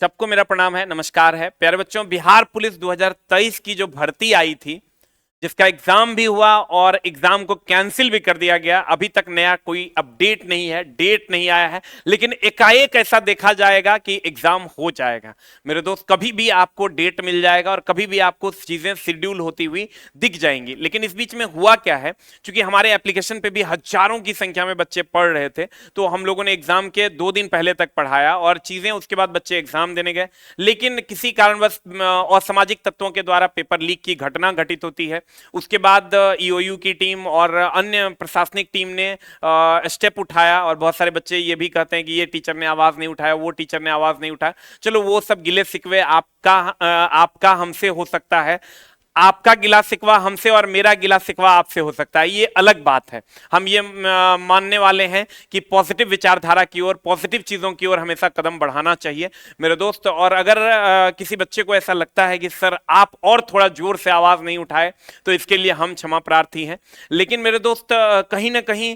सबको मेरा प्रणाम है, नमस्कार है। प्यारे बच्चों, बिहार पुलिस 2023 की जो भर्ती आई थी, जिसका एग्जाम भी हुआ और एग्जाम को कैंसिल भी कर दिया गया, अभी तक नया कोई अपडेट नहीं है, डेट नहीं आया है, लेकिन एकाएक ऐसा देखा जाएगा कि एग्जाम हो जाएगा। मेरे दोस्त, कभी भी आपको डेट मिल जाएगा और कभी भी आपको चीजें शेड्यूल होती हुई दिख जाएंगी। लेकिन इस बीच में हुआ क्या है, क्योंकि हमारे एप्लीकेशन पे भी हजारों की संख्या में बच्चे पढ़ रहे थे, तो हम लोगों ने एग्जाम के 2 दिन पहले तक पढ़ाया और चीजें, उसके बाद बच्चे एग्जाम देने गए। लेकिन किसी कारणवश असामाजिक तत्वों के द्वारा पेपर लीक की घटना घटित होती है। उसके बाद ईओयू की टीम और अन्य प्रशासनिक टीम ने स्टेप उठाया और बहुत सारे बच्चे ये भी कहते हैं कि ये टीचर ने आवाज नहीं उठाया, वो टीचर ने आवाज नहीं उठाया। चलो, वो सब गिले शिकवे आपका हमसे हो सकता है, आपका गिला शिकवा हमसे और मेरा गिला शिकवा आपसे हो सकता है, ये अलग बात है। हम ये मानने वाले हैं कि पॉजिटिव विचारधारा की ओर, पॉजिटिव चीजों की ओर हमेशा कदम बढ़ाना चाहिए मेरे दोस्त। और अगर किसी बच्चे को ऐसा लगता है कि सर आप और थोड़ा जोर से आवाज नहीं उठाए, तो इसके लिए हम क्षमा प्रार्थी हैं। लेकिन मेरे दोस्त, कहीं ना कहीं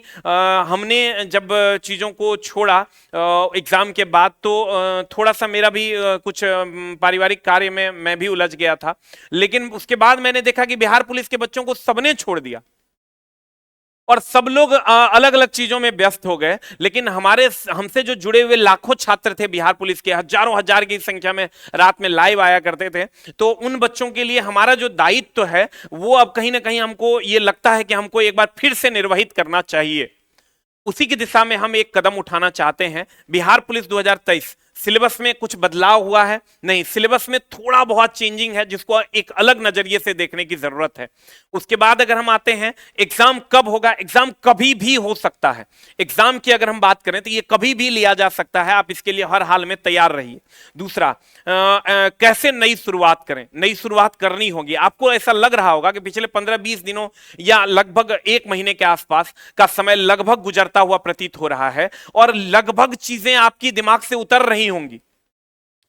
हमने जब चीजों को छोड़ा एग्जाम के बाद, तो थोड़ा सा मेरा भी कुछ पारिवारिक कार्य में मैं भी उलझ गया था। लेकिन उसके बाद मैंने देखा कि बिहार पुलिस के बच्चों को सबने छोड़ दिया और सब लोग अलग अलग चीजों में व्यस्त हो गए। लेकिन हमसे जो जुड़े हुए लाखों छात्र थे बिहार पुलिस के, हजारों हजार की संख्या में रात में लाइव आया करते थे, तो उन बच्चों के लिए हमारा जो दायित्व है, वो अब कहीं ना कहीं हमको ये लगता है कि हमको एक बार फिर से निर्वहित करना चाहिए। उसी की दिशा में हम एक कदम उठाना चाहते हैं। बिहार पुलिस 2023 सिलेबस में कुछ बदलाव हुआ है? नहीं, सिलेबस में थोड़ा बहुत चेंजिंग है, जिसको एक अलग नजरिए से देखने की जरूरत है। उसके बाद अगर हम आते हैं, एग्जाम कब होगा? एग्जाम कभी भी हो सकता है। एग्जाम की अगर हम बात करें तो ये कभी भी लिया जा सकता है, आप इसके लिए हर हाल में तैयार रहिए। दूसरा, कैसे नई शुरुआत करें? नई शुरुआत करनी होगी। आपको ऐसा लग रहा होगा कि पिछले 15-20 दिनों या लगभग 1 महीने के आसपास का समय लगभग गुजरता हुआ प्रतीत हो रहा है और लगभग चीजें आपकी दिमाग से उतर रही होंगी,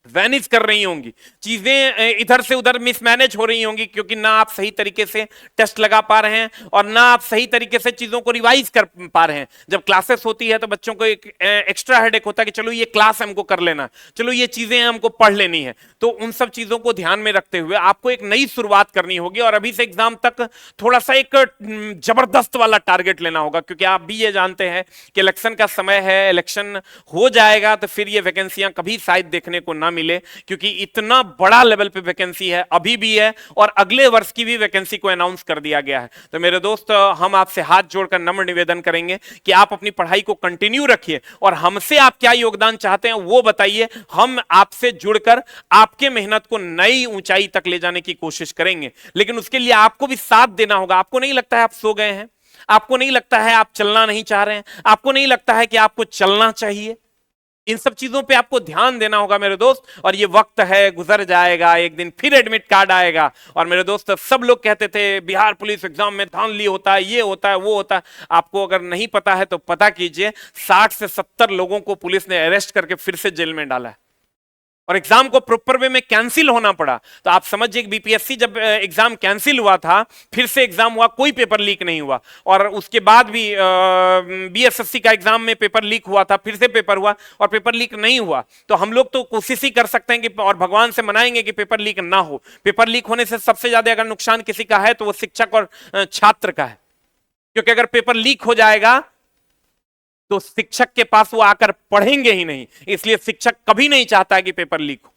वैनिश कर रही होंगी, चीजें इधर से उधर मिसमैनेज हो रही होंगी, क्योंकि ना आप सही तरीके से टेस्ट लगा पा रहे हैं और ना आप सही तरीके से चीजों को रिवाइज कर पा रहे हैं। जब क्लासेस होती है तो बच्चों को एक एक्स्ट्रा हेडेक होता है कि चलो ये क्लास हमको कर लेना, चलो ये चीजें हमको पढ़ लेनी है। तो उन सब चीजों को ध्यान में रखते हुए आपको एक नई शुरुआत करनी होगी और अभी से एग्जाम तक थोड़ा सा एक जबरदस्त वाला टारगेट लेना होगा, क्योंकि आप भी ये जानते हैं कि इलेक्शन का समय है, इलेक्शन हो जाएगा तो फिर ये वैकेंसियां कभी शायद देखने को ना मिले, क्योंकि इतना बड़ा लेवल पे वैकेंसी है, अभी भी है और अगले वर्ष की भी वैकेंसी को अनाउंस कर दिया गया है। तो मेरे दोस्त, हम आपसे हाथ जोड़कर नम्र निवेदन करेंगे कि आप अपनी पढ़ाई को कंटिन्यू रखिए और हमसे आप क्या योगदान चाहते हैं वो बताइए। हम आपसे जुड़कर आपके मेहनत को नई ऊंचाई तक ले जाने की कोशिश करेंगे, लेकिन उसके लिए आपको भी साथ देना होगा। आपको नहीं लगता है आप सो गए हैं? आपको नहीं लगता है आप चलना नहीं चाह रहे हैं? आपको नहीं लगता है कि आपको चलना चाहिए? इन सब चीजों पे आपको ध्यान देना होगा मेरे दोस्त। और ये वक्त है, गुजर जाएगा, एक दिन फिर एडमिट कार्ड आएगा। और मेरे दोस्त, सब लोग कहते थे बिहार पुलिस एग्जाम में धांधली होता है, ये होता है, वो होता है। आपको अगर नहीं पता है तो पता कीजिए, 60 से 70 लोगों को पुलिस ने अरेस्ट करके फिर से जेल में डाला है और एग्जाम को प्रॉपर वे में कैंसिल होना पड़ा। तो आप समझिए, बीपीएससी जब एग्जाम कैंसिल हुआ था, फिर से एग्जाम हुआ, कोई पेपर लीक नहीं हुआ। और उसके बाद भी बीएसएससी का एग्जाम में पेपर लीक हुआ था, फिर से पेपर हुआ और पेपर लीक नहीं हुआ। तो हम लोग तो कोशिश ही कर सकते हैं कि, और भगवान से मनाएंगे कि पेपर लीक ना हो। पेपर लीक होने से सबसे ज्यादा अगर नुकसान किसी का है तो वो शिक्षक और छात्र का है, क्योंकि अगर पेपर लीक हो जाएगा तो शिक्षक के पास वो आकर पढ़ेंगे ही नहीं। इसलिए शिक्षक कभी नहीं चाहता है कि पेपर लीक हो,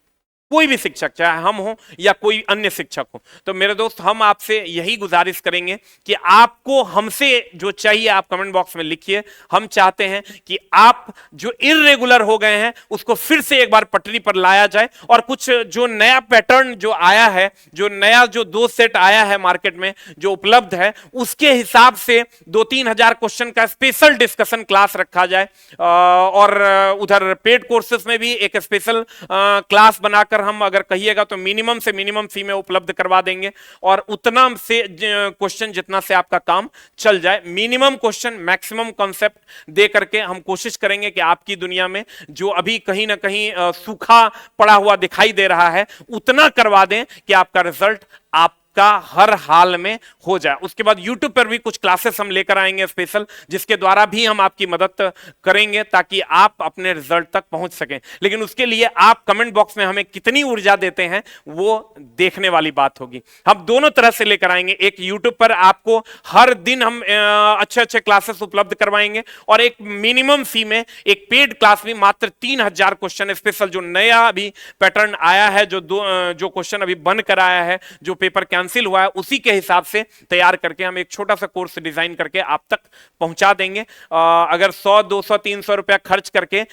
कोई भी शिक्षक, चाहे हम हो या कोई अन्य शिक्षक हो। तो मेरे दोस्त, हम आपसे यही गुजारिश करेंगे कि आपको हमसे जो चाहिए आप कमेंट बॉक्स में लिखिए। हम चाहते हैं कि आप जो इर्रेगुलर हो गए हैं उसको फिर से एक बार पटरी पर लाया जाए और कुछ जो नया पैटर्न जो आया है, जो नया जो 2 सेट आया है मार्केट में जो उपलब्ध है, उसके हिसाब से 2-3 हजार क्वेश्चन का स्पेशल डिस्कशन क्लास रखा जाए। और उधर पेड कोर्सेज में भी एक स्पेशल क्लास बनाकर हम, अगर कहिएगा तो मिनिमम से मिनिमम फी में उपलब्ध करवा देंगे और उतना से क्वेश्चन जितना से आपका काम चल जाए। मिनिमम क्वेश्चन, मैक्सिमम कॉन्सेप्ट दे करके हम कोशिश करेंगे कि आपकी दुनिया में जो अभी कहीं ना कहीं सूखा पड़ा हुआ दिखाई दे रहा है, उतना करवा दें कि आपका रिजल्ट आप आपका हर हाल में हो जाए। उसके बाद यूट्यूब पर भी कुछ क्लासेस हम लेकर आएंगे स्पेशल, जिसके द्वारा भी हम आपकी मदद करेंगे ताकि आप अपने रिजल्ट तक पहुंच सकें। लेकिन उसके लिए आप कमेंट बॉक्स में हमें कितनी ऊर्जा देते हैं वो देखने वाली बात होगी। हम दोनों तरह से लेकर आएंगे, एक यूट्यूब पर आपको हर दिन हम अच्छे अच्छे क्लासेस उपलब्ध करवाएंगे, और एक मिनिमम फी में एक पेड क्लास भी मात्र 3000 क्वेश्चन स्पेशल, जो नया अभी पैटर्न आया है, जो क्वेश्चन अभी बन कर आया है, जो पेपर कैंसिल हुआ है, उसी के हिसाब से तैयार करके हम एक छोटा सा कोर्स डिजाइन करके आप तक पहुंचा देंगे। अगर 100 200 300 रुपया खर्च करके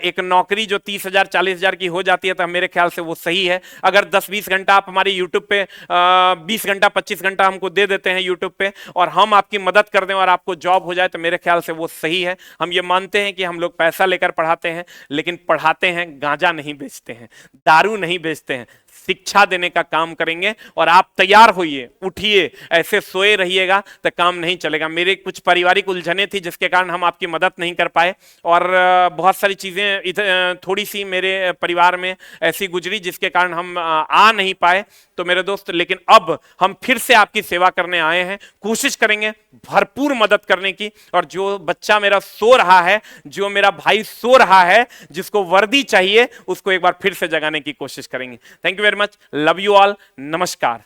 एक नौकरी जो 30,000 40,000 की हो जाती है तो मेरे ख्याल से वो सही है। अगर 10-20 घंटा आप हमारे यूट्यूब पे 20 घंटा 25 घंटा हमको दे देते हैं यूट्यूब पे, और हम आपकी मदद कर दें और आपको जॉब हो जाए, तो मेरे ख्याल से वो सही है। हम ये मानते हैं कि हम लोग पैसा लेकर पढ़ाते हैं, लेकिन पढ़ाते हैं, गांजा नहीं बेचते हैं, दारू नहीं बेचते हैं, शिक्षा देने का काम करेंगे। और आप तैयार होइए, उठिए, ऐसे सोए रहिएगा तो काम नहीं चलेगा। मेरे कुछ पारिवारिक उलझने थी जिसके कारण हम आपकी मदद नहीं कर पाए, और बहुत सारी चीजें थोड़ी सी मेरे परिवार में ऐसी गुजरी जिसके कारण हम आ नहीं पाए। तो मेरे दोस्त, लेकिन अब हम फिर से आपकी सेवा करने आए हैं, कोशिश करेंगे भरपूर मदद करने की। और जो बच्चा मेरा सो रहा है, जो मेरा भाई सो रहा है, जिसको वर्दी चाहिए, उसको एक बार फिर से जगाने की कोशिश करेंगे। Thank you very much, love you all, नमस्कार।